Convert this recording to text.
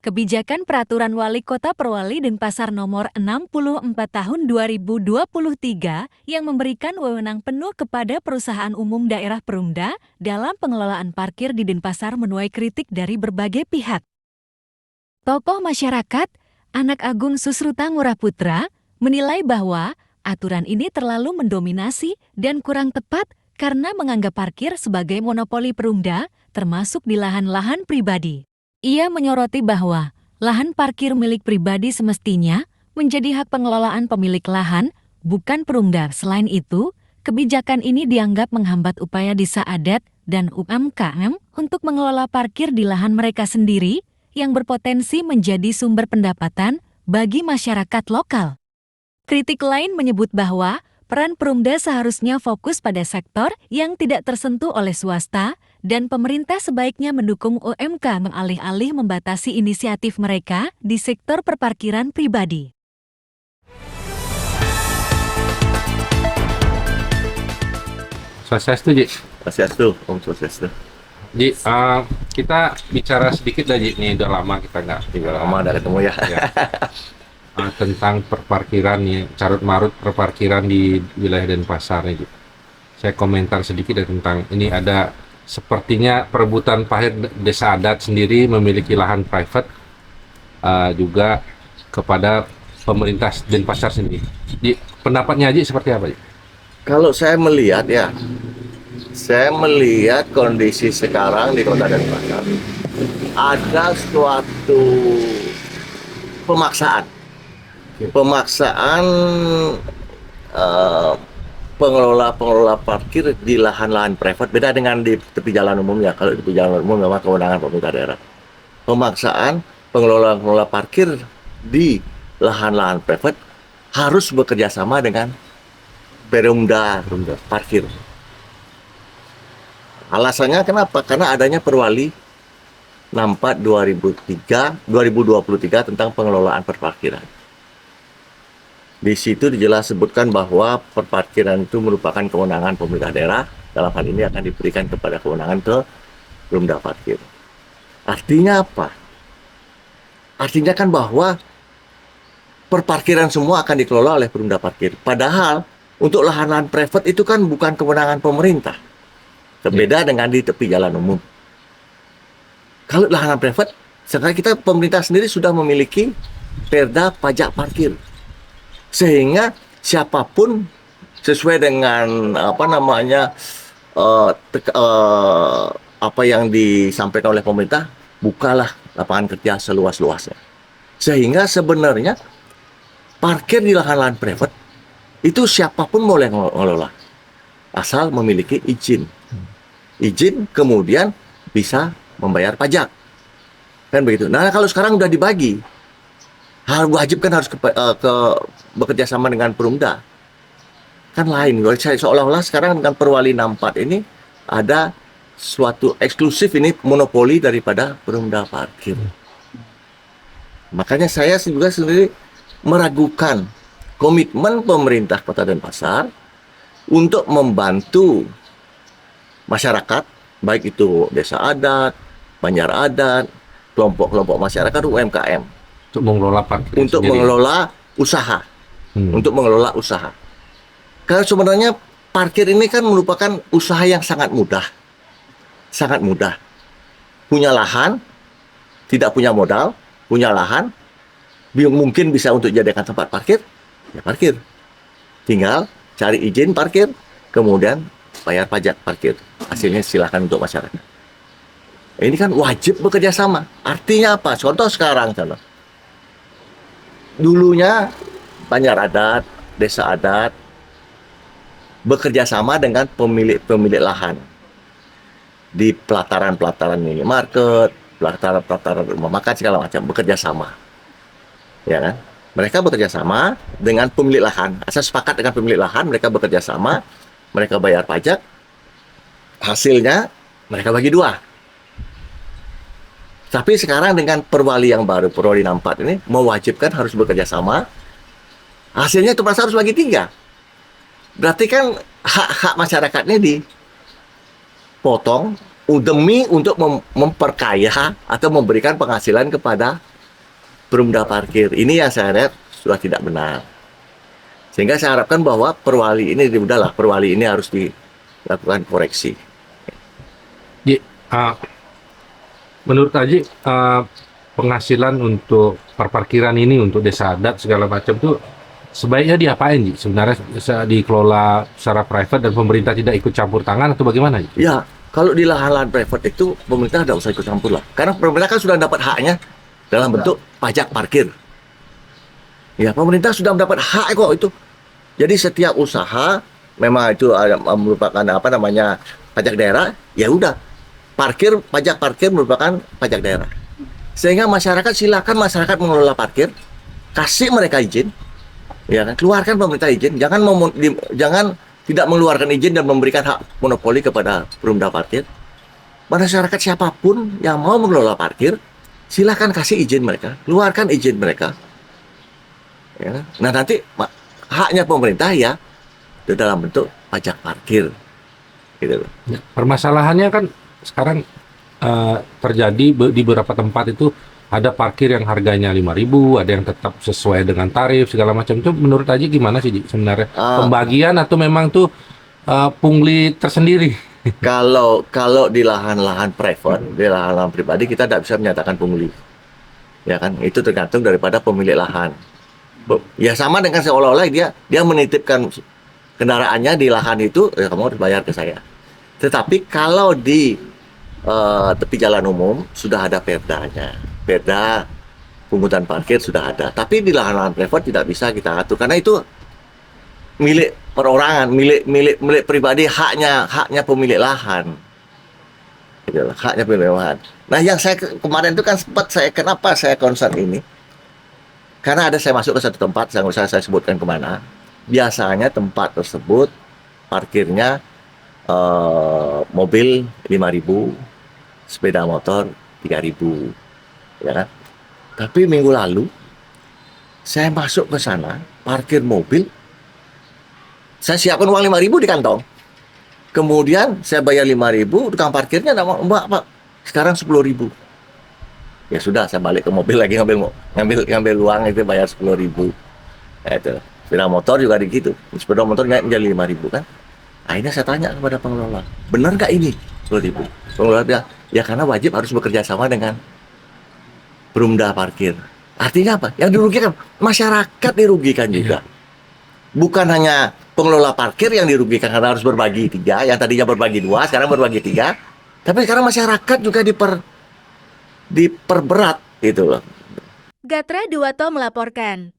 Kebijakan Peraturan Wali Kota Perwali Denpasar Nomor 64 Tahun 2023 yang memberikan wewenang penuh kepada perusahaan umum daerah Perumda dalam pengelolaan parkir di Denpasar menuai kritik dari berbagai pihak. Tokoh masyarakat, Anak Agung Susruta Ngurah Putra, menilai bahwa aturan ini terlalu mendominasi dan kurang tepat karena menganggap parkir sebagai monopoli Perumda, termasuk di lahan-lahan pribadi. Ia menyoroti bahwa lahan parkir milik pribadi semestinya menjadi hak pengelolaan pemilik lahan, bukan Perumda. Selain itu, kebijakan ini dianggap menghambat upaya Desa Adat dan UMKM untuk mengelola parkir di lahan mereka sendiri yang berpotensi menjadi sumber pendapatan bagi masyarakat lokal. Kritik lain menyebut bahwa peran Perumda seharusnya fokus pada sektor yang tidak tersentuh oleh swasta, dan pemerintah sebaiknya mendukung UMKM mengalih-alih membatasi inisiatif mereka di sektor perparkiran pribadi. Swastiastu, Ji. Swastiastu, Om Swastiastu. Ji, kita bicara sedikit dah, Ji. Nih udah lama kita nggak lama udah ketemu ya. Tentang perparkiran nih, carut-marut perparkiran di wilayah Denpasar nih, Ji. Saya komentar sedikit tentang ini. Ada sepertinya perebutan parkir Desa Adat sendiri memiliki lahan private juga kepada pemerintah Denpasar sendiri. Ji, pendapatnya Ji seperti apa, Ji? Kalau saya melihat ya, saya melihat kondisi sekarang di Kota Denpasar ada suatu pemaksaan pengelola parkir di lahan-lahan private. Beda dengan di tepi jalan umum ya. Kalau di tepi jalan umum memang kewenangan pemerintah daerah. Pemaksaan pengelola parkir di lahan-lahan private harus bekerja sama dengan Perumda parkir. Alasannya kenapa? Karena adanya Perwali 64 2023 tentang pengelolaan perparkiran. Di situ jelas sebutkan bahwa perparkiran itu merupakan kewenangan pemerintah daerah. Dalam hal ini akan diberikan kepada kewenangan ke Perumda parkir. Artinya apa? Artinya kan bahwa perparkiran semua akan dikelola oleh Perumda parkir. Padahal untuk lahan-lahan private itu kan bukan kewenangan pemerintah. Berbeda dengan di tepi jalan umum. Kalau lahan private, sekarang kita pemerintah sendiri sudah memiliki perda pajak parkir. Sehingga siapapun sesuai dengan apa yang disampaikan oleh pemerintah, bukalah lapangan kerja seluas-luasnya. Sehingga sebenarnya parkir di lahan-lahan private itu siapapun boleh mengelola, asal memiliki izin. Izin kemudian bisa membayar pajak, kan begitu. Nah, kalau sekarang udah dibagi, wajib kan harus bekerja sama dengan Perumda, kan lain. Seolah-olah sekarang dengan Perwali 64 ini ada suatu eksklusif, ini monopoli daripada Perumda parkir. Makanya saya juga sendiri meragukan komitmen pemerintah Kota Denpasar untuk membantu masyarakat, baik itu Desa Adat, Banjar Adat, kelompok-kelompok masyarakat UMKM Untuk mengelola parkir untuk sendiri. mengelola usaha, untuk mengelola usaha. Karena sebenarnya parkir ini kan merupakan usaha yang sangat mudah, sangat mudah. Punya lahan, tidak punya modal, punya lahan, mungkin bisa untuk jadikan tempat parkir, ya parkir. Tinggal cari izin parkir, kemudian bayar pajak parkir. Hasilnya silakan untuk masyarakat. Ini kan wajib bekerja sama. Artinya apa? Contoh sekarang, dulunya Banjar Adat, Desa Adat bekerja sama dengan pemilik lahan di pelataran minimarket, pelataran rumah makan segala macam, bekerja sama, ya kan? Mereka bekerja sama dengan pemilik lahan. Asal sepakat dengan pemilik lahan, mereka bekerja sama, mereka bayar pajak, hasilnya mereka bagi dua. Tapi sekarang dengan Perwali yang baru, Perwali 64 ini, mewajibkan harus bekerja sama, hasilnya itu harus bagi tiga. Berarti kan hak-hak masyarakatnya dipotong demi untuk memperkaya atau memberikan penghasilan kepada Perumda parkir. Ini yang saya lihat sudah tidak benar. Sehingga saya harapkan bahwa Perwali ini, udahlah, Perwali ini harus dilakukan koreksi. Ji, menurut Aji, penghasilan untuk parkiran ini untuk desa adat segala macam tuh sebaiknya diapain, Ji? Sebenarnya dikelola secara private dan pemerintah tidak ikut campur tangan atau bagaimana, Ji? Ya, kalau di lahan-lahan private itu pemerintah tidak usah ikut campur lah. Karena pemerintah kan sudah dapat haknya dalam bentuk pajak parkir. Ya, pemerintah sudah mendapat hak kok itu. Jadi setiap usaha memang itu merupakan apa namanya pajak daerah, ya udah. Pajak parkir merupakan pajak daerah. Sehingga masyarakat, silakan masyarakat mengelola parkir, kasih mereka izin, ya kan, keluarkan pemerintah izin, jangan tidak mengeluarkan izin dan memberikan hak monopoli kepada perumda parkir. Masyarakat siapapun yang mau mengelola parkir, silakan kasih izin mereka, keluarkan izin mereka. Ya. Nah nanti haknya pemerintah ya itu dalam bentuk pajak parkir. Gitu. Ya, permasalahannya kan sekarang terjadi di beberapa tempat itu ada parkir yang harganya 5.000, ada yang tetap sesuai dengan tarif segala macam. Itu menurut Aji gimana sih, Ji, sebenarnya? Pembagian atau memang tuh pungli tersendiri? Kalau di lahan-lahan private, di lahan-lahan pribadi kita tidak bisa menyatakan pungli. Ya kan, itu tergantung daripada pemilik lahan. Ya sama dengan seolah-olah dia menitipkan kendaraannya di lahan itu, ya kamu harus bayar ke saya. Tetapi kalau di tepi jalan umum sudah ada perdanya, perda pungutan parkir sudah ada. Tapi di lahan-lahan private tidak bisa kita atur karena itu milik perorangan, milik pribadi, haknya pemilik lahan. Gitu, haknya pemilik lahan. Nah, yang saya kemarin itu kan sempat kenapa saya concern ini? Karena saya masuk ke satu tempat, yang usah saya sebutkan kemana. Biasanya tempat tersebut parkirnya mobil 5.000, sepeda motor 3.000, ya kan? Tapi minggu lalu saya masuk ke sana, parkir mobil, saya siapkan uang 5.000 di kantong. Kemudian saya bayar 5.000, tukang parkirnya enggak mau, Mbak, sekarang 10.000. Ya sudah, saya balik ke mobil lagi ngambil uang itu, bayar 10.000. Nah, itu. Sepeda motor juga gitu. Sepeda motor nggak jadi 5.000 kan? Akhirnya saya tanya kepada pengelola, benar nggak ini 10.000? Pengelola bilang, ya karena wajib harus bekerja sama dengan perumda parkir. Artinya apa? Yang dirugikan masyarakat, dirugikan juga. Bukan hanya pengelola parkir yang dirugikan karena harus berbagi 3, yang tadinya berbagi 2, sekarang berbagi 3. Tapi sekarang masyarakat juga diperberat gitu loh. Gatra Duwato melaporkan.